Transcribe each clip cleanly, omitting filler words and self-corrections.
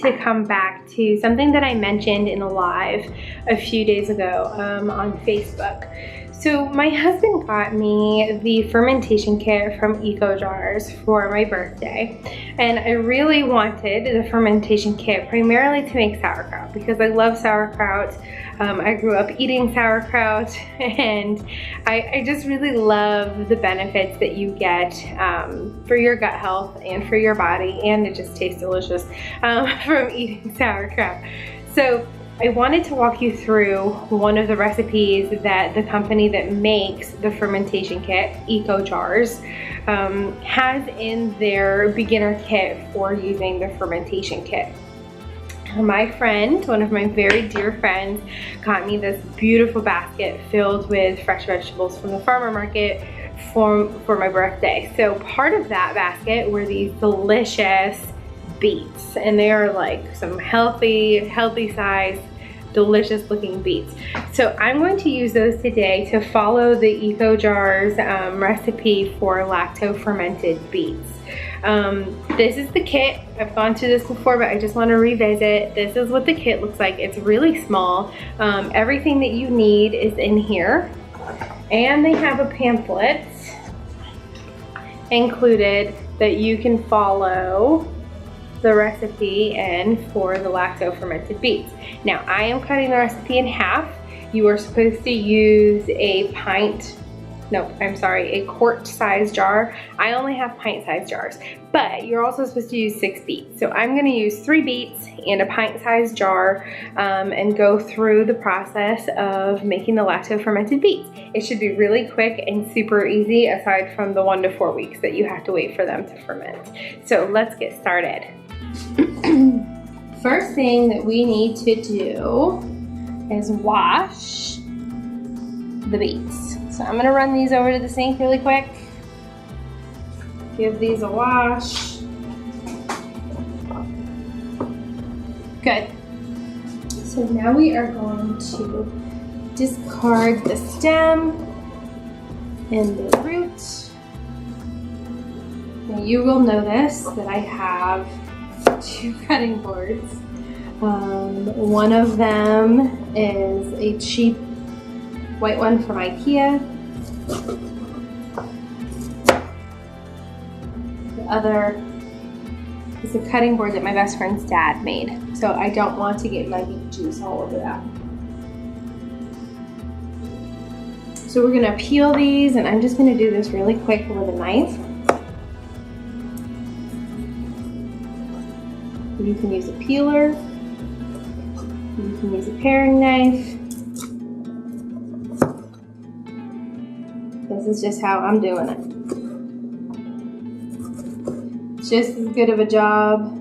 to come back to something that I mentioned in a live a few days ago on Facebook. So my husband got me the fermentation kit from Ecojarz for my birthday, and I really wanted the fermentation kit primarily to make sauerkraut because I love sauerkraut. I grew up eating sauerkraut, and I just really love the benefits that you get for your gut health and for your body, and it just tastes delicious from eating sauerkraut. So I wanted to walk you through one of the recipes that the company that makes the fermentation kit, Ecojarz, has in their beginner kit for using the fermentation kit. My friend, one of my very dear friends, got me this beautiful basket filled with fresh vegetables from the farmer market for my birthday. So part of that basket were these delicious beets, and they are like some healthy size, delicious looking beets. So I'm going to use those today to follow the Ecojarz recipe for lacto-fermented beets. This is the kit. I've gone through this before, but I just want to revisit. This is what the kit looks like. It's really small. Everything that you need is in here, and they have a pamphlet included that you can follow the recipe in for the lacto-fermented beets. Now, I am cutting the recipe in half. You are supposed to use a quart-sized jar. I only have pint-sized jars, but you're also supposed to use 6 beets. So I'm gonna use 3 beets and a pint-sized jar and go through the process of making the lacto-fermented beets. It should be really quick and super easy, aside from the 1 to 4 weeks that you have to wait for them to ferment. So let's get started. First thing that we need to do is wash the beets. So I'm gonna run these over to the sink really quick. Give these a wash. Good. So now we are going to discard the stem and the root. Now you will notice that I have 2 cutting boards. One of them is a cheap white one from IKEA. The other is a cutting board that my best friend's dad made. So I don't want to get my beet juice all over that. So we're gonna peel these, and I'm just gonna do this really quick with a knife. You can use a peeler, you can use a paring knife. This is just how I'm doing it. It's just as good of a job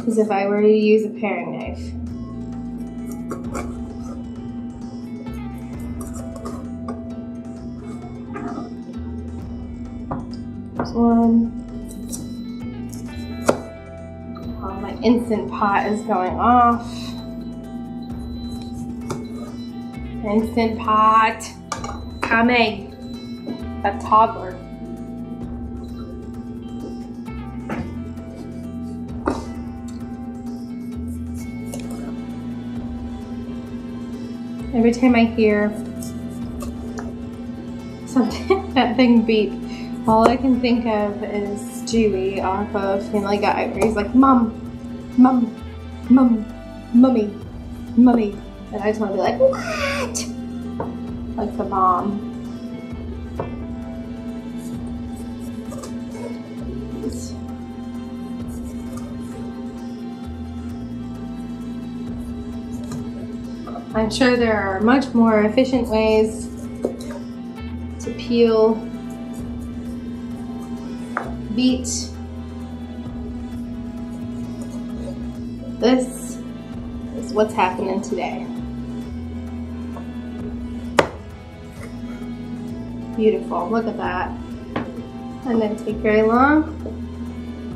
as if I were to use a paring knife. There's one. Instant Pot is going off. Instant Pot coming. A toddler. Every time I hear something, that thing beep, all I can think of is Stewie off of Family Guy, where he's like, Mom, Mum, Mum, Mummy, Mummy. And I just want to be like, what? Like the mom. I'm sure there are much more efficient ways to peel beet. This is what's happening today. Beautiful, look at that. That didn't take very long.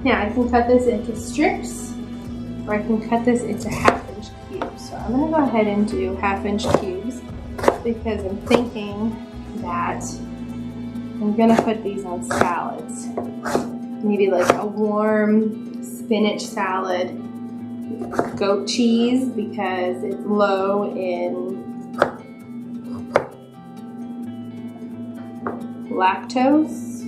Now I can cut this into strips, or I can cut this into half-inch cubes. So I'm gonna go ahead and do half-inch cubes because I'm thinking that I'm gonna put these on salads. Maybe like a warm spinach salad, goat cheese because it's low in lactose,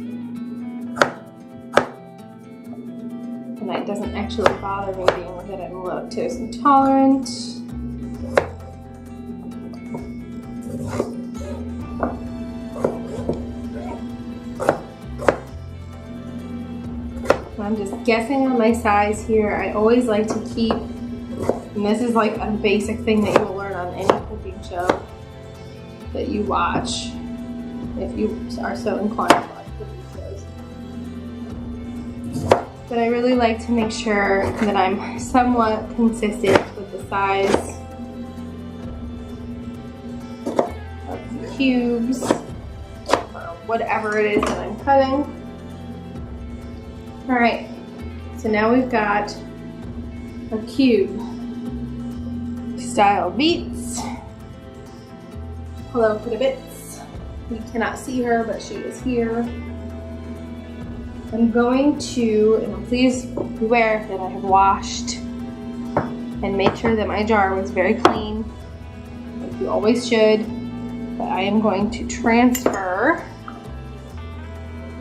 and it doesn't actually bother me being that I'm lactose intolerant. I'm just guessing on my size here. I always like to keep, and this is like a basic thing that you'll learn on any cooking show that you watch, if you are so inclined to watch cooking shows. But I really like to make sure that I'm somewhat consistent with the size of the cubes, or whatever it is that I'm cutting. All right, so now we've got a cube style beets. Hello, Pita Bits. You cannot see her, but she is here. I'm going to, and please beware that I have washed and made sure that my jar was very clean, like you always should. But I am going to transfer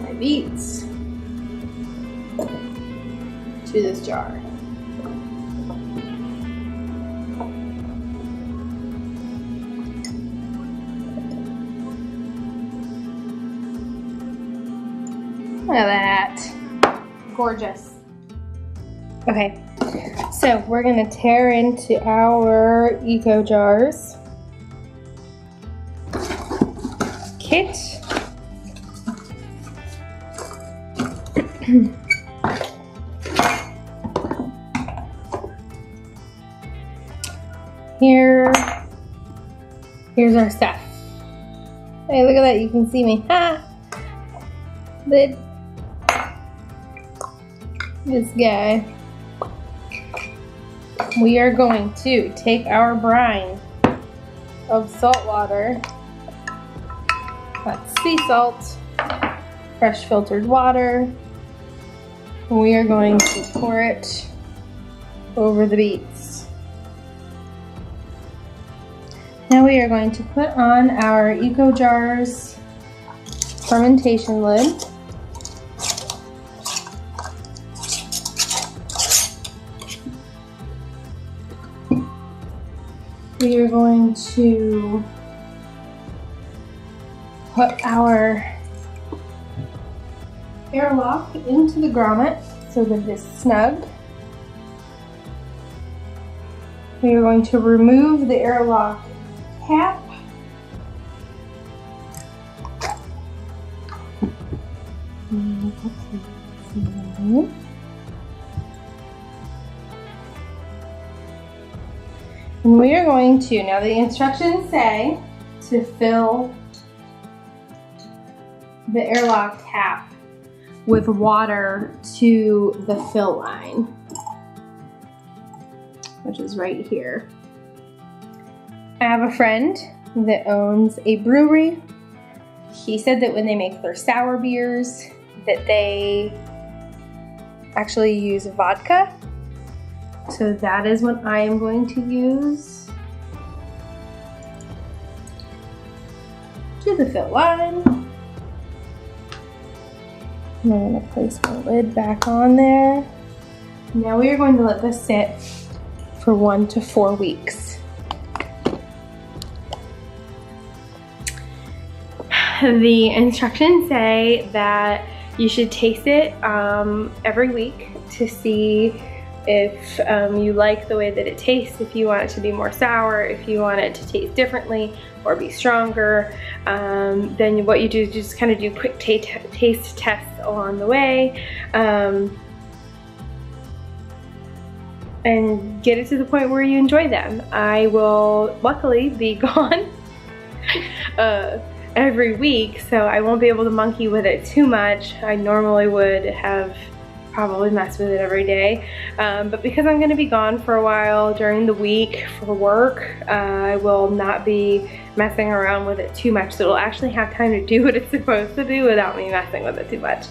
my beets to this jar. Look at that. Gorgeous. Okay, so we're gonna tear into our Ecojarz kit. Here's our stuff. Hey, look at that, you can see me. Ha! But this guy. We are going to take our brine of salt water, that's sea salt, fresh filtered water, and we are going to pour it over the beets. Now we are going to put on our Ecojarz fermentation lid. We are going to put our airlock into the grommet so that it is snug. We are going to remove the airlock cap. And we are going to, now the instructions say to fill the airlock cap with water to the fill line, which is right here. I have a friend that owns a brewery. He said that when they make their sour beers, that they actually use vodka. So that is what I am going to use to the fill line. And I'm going to place my lid back on there. Now we are going to let this sit for 1 to 4 weeks. The instructions say that you should taste it every week to see if you like the way that it tastes, if you want it to be more sour, if you want it to taste differently or be stronger. Then what you do is just kind of do quick taste tests along the way and get it to the point where you enjoy them. I will luckily be gone every week, so I won't be able to monkey with it too much. I normally would have probably mess with it every day, but because I'm going to be gone for a while during the week for work, I will not be messing around with it too much, so it'll actually have time to do what it's supposed to do without me messing with it too much.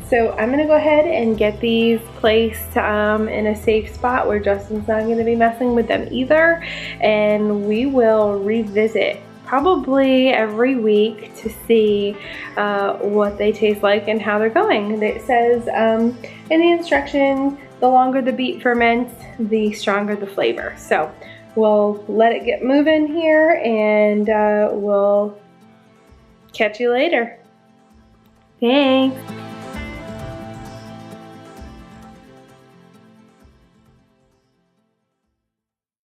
So I'm gonna go ahead and get these placed in a safe spot where Justin's not gonna be messing with them either. And we will revisit probably every week to see what they taste like and how they're going. It says in the instructions, the longer the beet ferments, the stronger the flavor. So we'll let it get moving here, and we'll catch you later. Thanks.